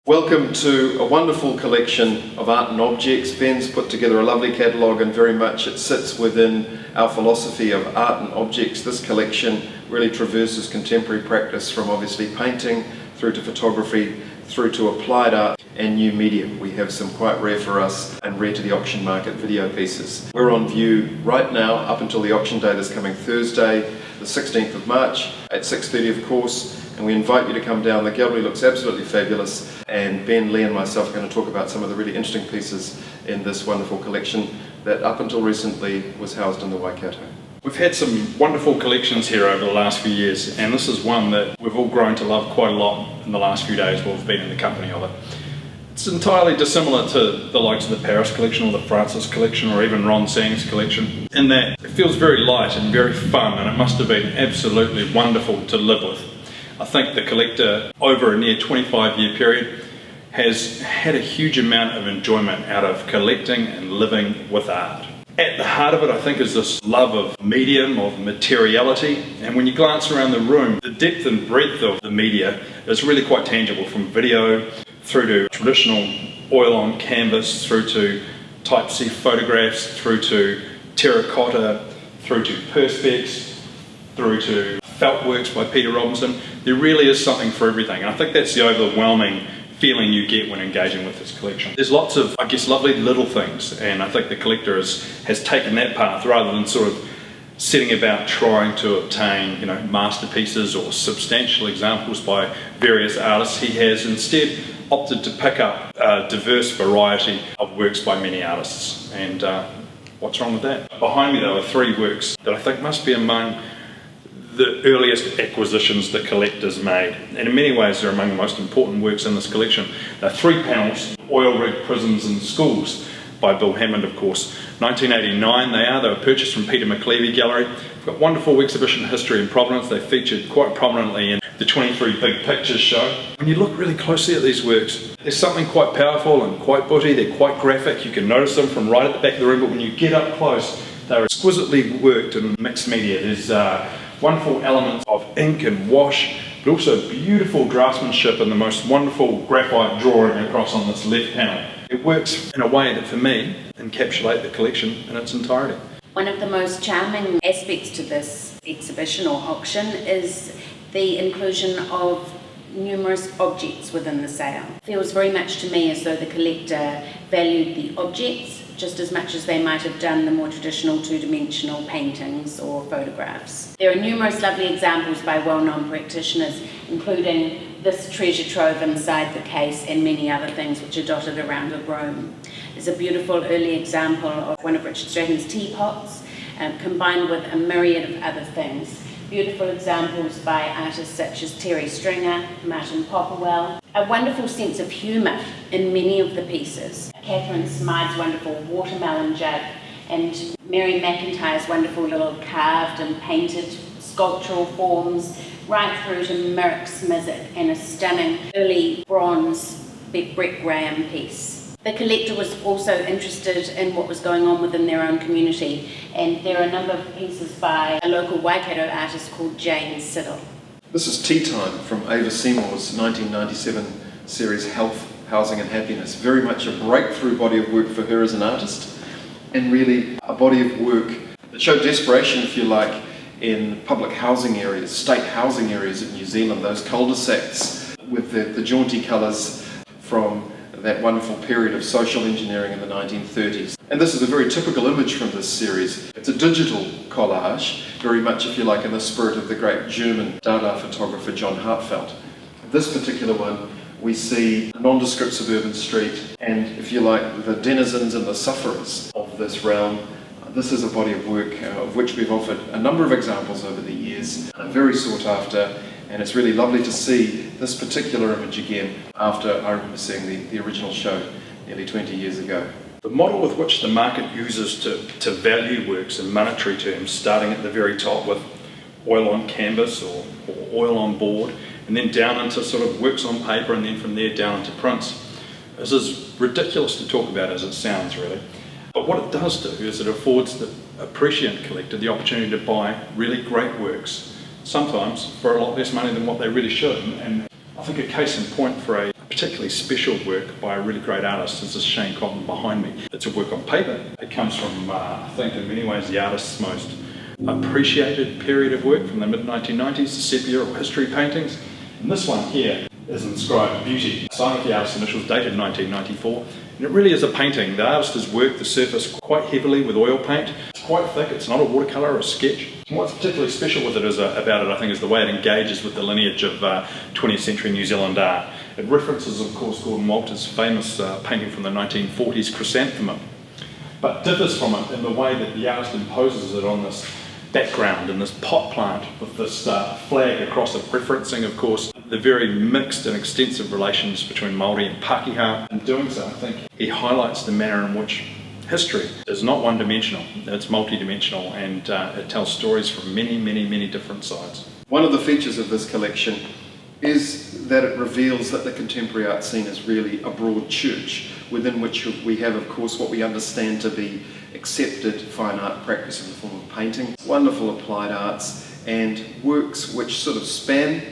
Welcome to a wonderful collection of art and objects. Ben's put together a lovely catalogue, and very much it sits within our philosophy of art and objects. This collection really traverses contemporary practice from obviously painting through to photography, through to applied art and new media. We have some quite rare for us and rare to the auction market video pieces. We're on view right now up until the auction day this coming Thursday, the 16th of March at 6:30 of course, and we invite you to come down. The gallery looks absolutely fabulous, and Ben, Leigh and myself are going to talk about some of the really interesting pieces in this wonderful collection that up until recently was housed in the Waikato. We've had some wonderful collections here over the last few years, and this is one that we've all grown to love quite a lot in the last few days while we've been in the company of it. It's entirely dissimilar to the likes of the Paris collection or the Francis collection or even Ron Sang's collection, in that it feels very light and very fun, and it must have been absolutely wonderful to live with. I think the collector, over a near 25-year period, has had a huge amount of enjoyment out of collecting and living with art. At the heart of it, I think, is this love of medium, of materiality, and when you glance around the room, the depth and breadth of the media is really quite tangible, from video through to traditional oil on canvas, through to type C photographs, through to terracotta, through to perspex, through to felt works by Peter Robinson. There really is something for everything, and I think that's the overwhelming feeling you get when engaging with this collection. There's lots of, I guess, lovely little things, and I think the collector has taken that path rather than sort of setting about trying to obtain, masterpieces or substantial examples by various artists. He has instead opted to pick up a diverse variety of works by many artists, and what's wrong with that? Behind me, though, are three works that I think must be among the earliest acquisitions that collectors made, and in many ways they're among the most important works in this collection. They're three panels, Oil Rig Prisons and Schools by Bill Hammond, of course. 1989 they were purchased from Peter McLeavy Gallery. We've got wonderful exhibition history in Providence. They featured quite prominently in the 23 Big Pictures show. When you look really closely at these works, there's something quite powerful and quite butty. They're quite graphic. You can notice them from right at the back of the room, but when you get up close, they're exquisitely worked in mixed media. There's wonderful elements of ink and wash, but also beautiful draftsmanship and the most wonderful graphite drawing across on this left panel. It works in a way that, for me, encapsulates the collection in its entirety. One of the most charming aspects to this exhibition or auction is the inclusion of numerous objects within the sale. It feels very much to me as though the collector valued the objects just as much as they might have done the more traditional two-dimensional paintings or photographs. There are numerous lovely examples by well-known practitioners, including this treasure trove inside the case and many other things which are dotted around the room. There's a beautiful early example of one of Richard Stratton's teapots, combined with a myriad of other things. Beautiful examples by artists such as Terry Stringer, Martin Popperwell. A wonderful sense of humour in many of the pieces. Catherine Smythe's wonderful watermelon jug, and Mary McIntyre's wonderful little carved and painted sculptural forms, right through to Merrick's Mizzet and a stunning early bronze Brett Graham piece. The collector was also interested in what was going on within their own community, and there are a number of pieces by a local Waikato artist called Jane Siddle. This is Tea Time from Ava Seymour's 1997 series Health, Housing and Happiness. Very much a breakthrough body of work for her as an artist, and really a body of work that showed desperation, if you like, in public housing areas, state housing areas of New Zealand, those cul-de-sacs with the jaunty colours from that wonderful period of social engineering in the 1930s. And this is a very typical image from this series. It's a digital collage, very much, if you like, in the spirit of the great German Dada photographer John Hartfeld. This particular one, we see a nondescript suburban street and, if you like, the denizens and the sufferers of this realm. This is a body of work of which we've offered a number of examples over the years, very sought after, and it's really lovely to see this particular image again after I remember seeing the original show nearly 20 years ago. The model with which the market uses to value works in monetary terms, starting at the very top with oil on canvas or oil on board, and then down into sort of works on paper, and then from there down into prints, is as ridiculous to talk about as it sounds, really. But what it does do is it affords the appreciant collector the opportunity to buy really great works, sometimes for a lot less money than what they really should. And I think a case in point for a particularly special work by a really great artist is this Shane Cotton behind me. It's a work on paper. It comes from, I think in many ways, the artist's most appreciated period of work from the mid-1990s, the sepia or history paintings. And this one here is inscribed Beauty, signed with the artist's initials, dated 1994. And it really is a painting. The artist has worked the surface quite heavily with oil paint. It's quite thick, it's not a watercolour or a sketch. And what's particularly special with it about it, I think, is the way it engages with the lineage of 20th century New Zealand art. It references, of course, Gordon Walter's famous painting from the 1940s, Chrysanthemum, but differs from it in the way that the artist imposes it on this background and this pot plant with this flag across it, referencing, of course, the very mixed and extensive relations between Māori and Pākehā. In doing so, I think he highlights the manner in which history is not one-dimensional, it's multi-dimensional, and it tells stories from many, many, many different sides. One of the features of this collection is that it reveals that the contemporary art scene is really a broad church, within which we have, of course, what we understand to be accepted fine art practice in the form of painting, wonderful applied arts, and works which sort of span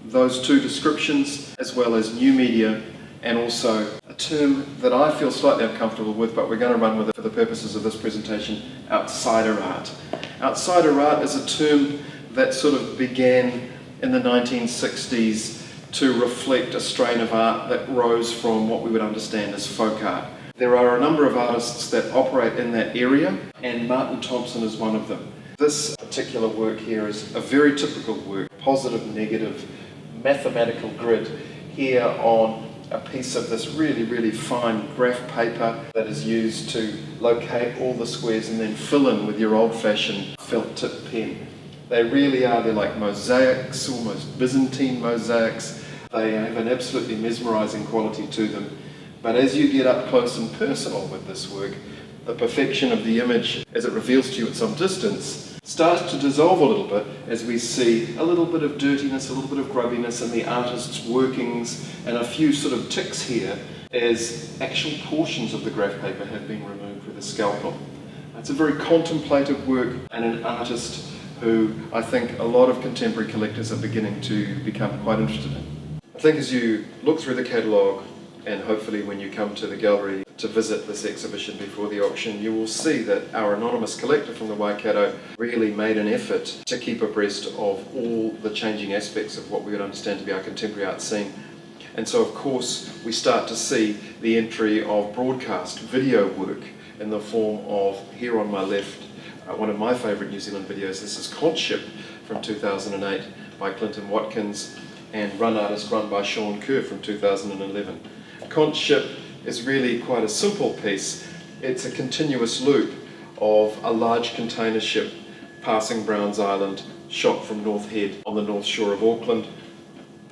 those two descriptions, as well as new media, and also a term that I feel slightly uncomfortable with, but we're going to run with it for the purposes of this presentation, outsider art. Outsider art is a term that sort of began in the 1960s to reflect a strain of art that rose from what we would understand as folk art. There are a number of artists that operate in that area, and Martin Thompson is one of them. This particular work here is a very typical work, positive, negative, mathematical grid here on a piece of this really, really fine graph paper that is used to locate all the squares and then fill in with your old-fashioned felt tip pen. They really are, they're like mosaics, almost Byzantine mosaics. They have an absolutely mesmerising quality to them. But as you get up close and personal with this work, the perfection of the image as it reveals to you at some distance starts to dissolve a little bit as we see a little bit of dirtiness, a little bit of grubbiness in the artist's workings, and a few sort of ticks here as actual portions of the graph paper have been removed with a scalpel. It's a very contemplative work and an artist who I think a lot of contemporary collectors are beginning to become quite interested in. I think as you look through the catalogue, and hopefully when you come to the gallery to visit this exhibition before the auction, you will see that our anonymous collector from the Waikato really made an effort to keep abreast of all the changing aspects of what we would understand to be our contemporary art scene. And so of course we start to see the entry of broadcast video work in the form of, here on my left, one of my favourite New Zealand videos. This is Conch Ship from 2008 by Clinton Watkins, and Run Artist Run by Sean Kerr from 2011. Conch Ship is really quite a simple piece. It's a continuous loop of a large container ship passing Browns Island, shot from North Head on the north shore of Auckland,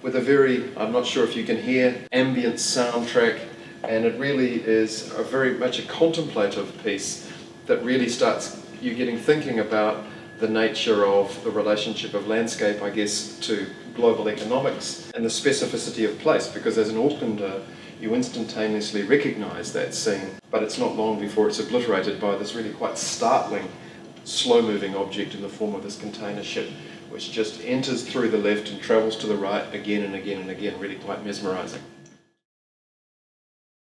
with a very, I'm not sure if you can hear, ambient soundtrack, and it really is a very much a contemplative piece that really starts you getting thinking about the nature of the relationship of landscape, I guess, to global economics and the specificity of place, because as an Aucklander, you instantaneously recognise that scene, but it's not long before it's obliterated by this really quite startling, slow-moving object in the form of this container ship, which just enters through the left and travels to the right again and again and again, really quite mesmerising.